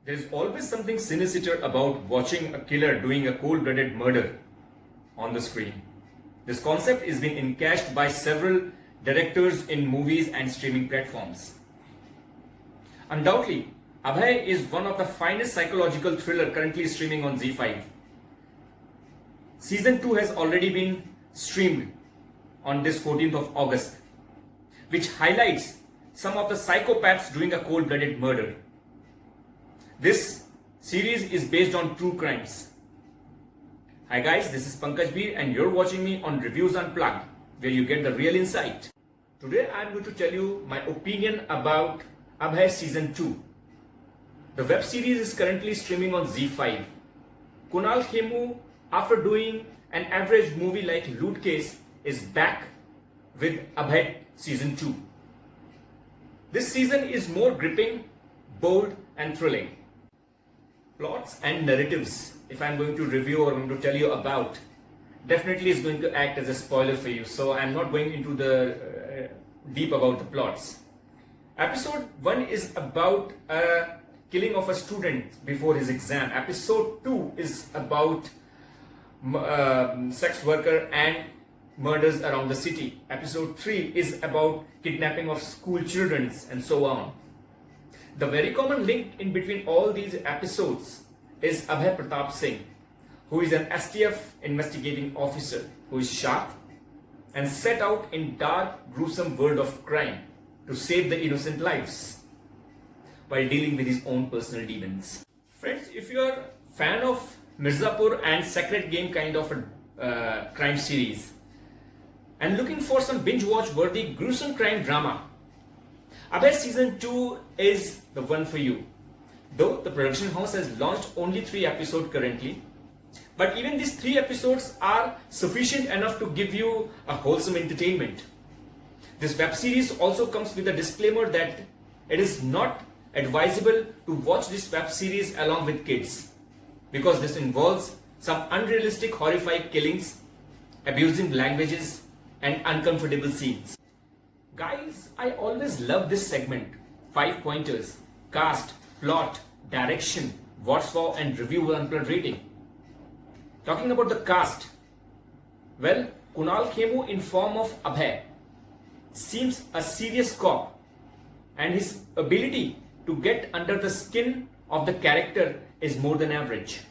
There is always something sinister about watching a killer doing a cold-blooded murder on the screen. This concept is being encashed by several directors in movies and streaming platforms. Undoubtedly, Abhay is one of the finest psychological thriller currently streaming on ZEE5. Season 2 has already been streamed on this 14th of August, which highlights some of the psychopaths doing a cold-blooded murder. This series is based on true crimes. Hi guys, this is Pankaj Beer and you're watching me on Reviews Unplugged, where you get the real insight. Today I'm going to tell you my opinion about Abhay Season 2. The web series is currently streaming on ZEE5. Kunal Khemu, after doing an average movie like Loot Case, is back with Abhay Season 2. This season is more gripping, bold and thrilling. Plots and narratives, if I'm going to review or I'm going to tell you about, definitely is going to act as a spoiler for you. So I'm not going into the deep about the plots. Episode 1 is about a killing of a student before his exam. Episode 2 is about sex worker and murders around the city. Episode 3 is about kidnapping of school children and so on. The very common link in between all these episodes is Abhay Pratap Singh, who is an STF investigating officer who is sharp and set out in dark, gruesome world of crime to save the innocent lives while dealing with his own personal demons. Friends, if you are a fan of Mirzapur and Sacred Game kind of a crime series and looking for some binge-watch worthy gruesome crime drama, Abhay Season 2 is the one for you. Though the production house has launched only 3 episodes currently, but even these 3 episodes are sufficient enough to give you a wholesome entertainment. This web series also comes with a disclaimer that it is not advisable to watch this web series along with kids, because this involves some unrealistic horrifying killings, abusing languages and uncomfortable scenes. Guys, I always love this segment. 5 pointers: cast, plot, direction, what's wow and review unplugged rating. Talking about the cast, well, Kunal Khemu in form of Abhay seems a serious cop, and his ability to get under the skin of the character is more than average.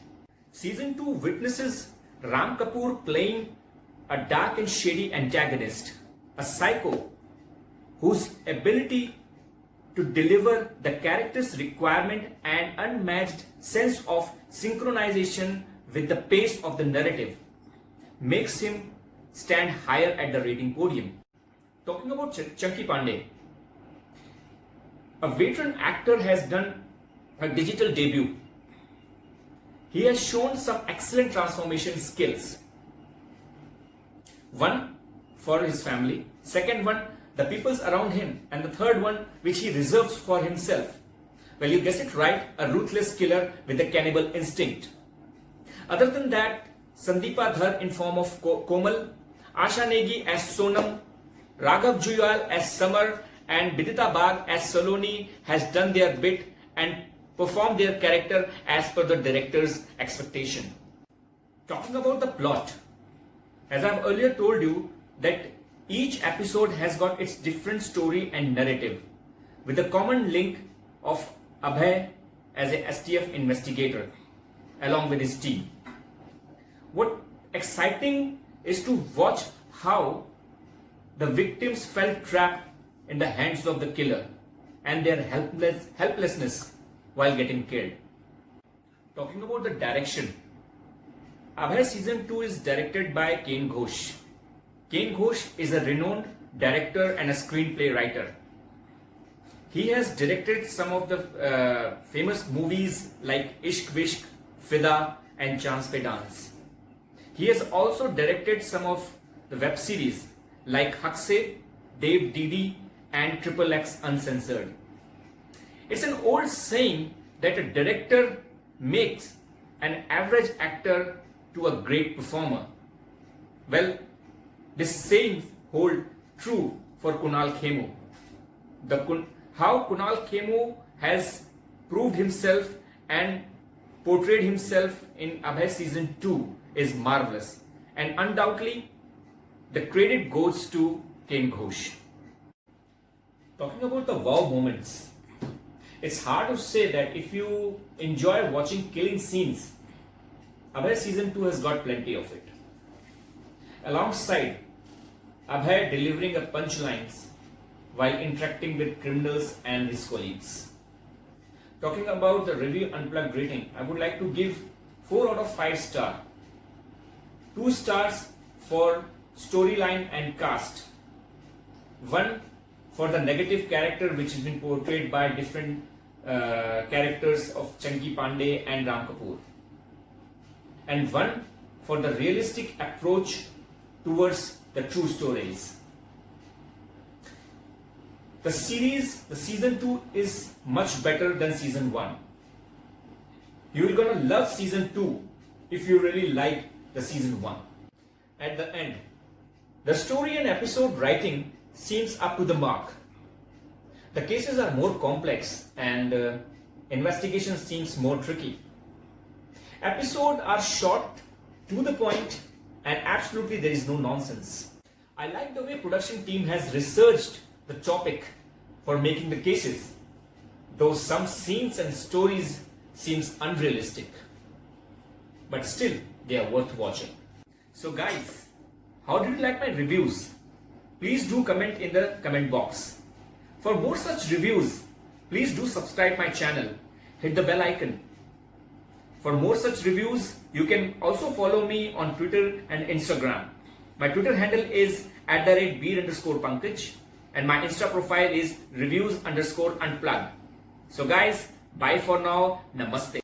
Season 2 witnesses Ram Kapoor playing a dark and shady antagonist, a psycho whose ability to deliver the character's requirement and unmatched sense of synchronization with the pace of the narrative makes him stand higher at the rating podium. Talking about Chunky Pandey, a veteran actor has done a digital debut. He has shown some excellent transformation skills. One, for his family. Second one, the peoples around him. And the third one, which he reserves for himself. Well, you guessed it right, a ruthless killer with a cannibal instinct. Other than that, Sandeepa Dhar in form of Komal, Asha Negi as Sonam, Raghav Juyal as Samar, and Bidita Bagh as Saloni has done their bit and performed their character as per the director's expectation. Talking about the plot, as I've earlier told you that each episode has got its different story and narrative, with a common link of Abhay as a STF investigator along with his team. What exciting is to watch how the victims felt trapped in the hands of the killer and their helplessness while getting killed. Talking about the direction, Abhay Season 2 is directed by Ken Ghosh. Ken Ghosh is a renowned director and a screenplay writer. He has directed some of the famous movies like Ishq Vishk, Fida and Chance Pe Dance. He has also directed some of the web series like Haq Se, Dev Didi and Triple X Uncensored. It's an old saying that a director makes an average actor to a great performer. Well, this saying holds true for Kunal Khemu. How Kunal Khemu has proved himself and portrayed himself in Abhay season 2 is marvelous, and undoubtedly the credit goes to Ken Ghosh. Talking about the wow moments, it's hard to say that if you enjoy watching killing scenes, Abhay season 2 has got plenty of it. Alongside Abhay delivering a punchlines while interacting with criminals and his colleagues. Talking about the review unplugged rating, I would like to give 4 out of 5 stars. 2 stars for storyline and cast. 1 for the negative character which has been portrayed by different characters of Chunky Pandey and Ram Kapoor. And 1 for the realistic approach towards the true stories. The series, the season 2 is much better than season 1. You're gonna love season 2 if you really like the season 1. At the end, the story and episode writing seems up to the mark. The cases are more complex and investigation seems more tricky. Episodes are short, to the point, and absolutely there is no nonsense. I like the way production team has researched the topic for making the cases, though some scenes and stories seems unrealistic. But still, they are worth watching. So guys, how did you like my reviews? Please do comment in the comment box. For more such reviews, please do subscribe my channel. Hit the bell icon. For more such reviews, you can also follow me on Twitter and Instagram. My Twitter handle is @beer_Pankaj and my Insta profile is reviews_unplugged. So guys, bye for now. Namaste.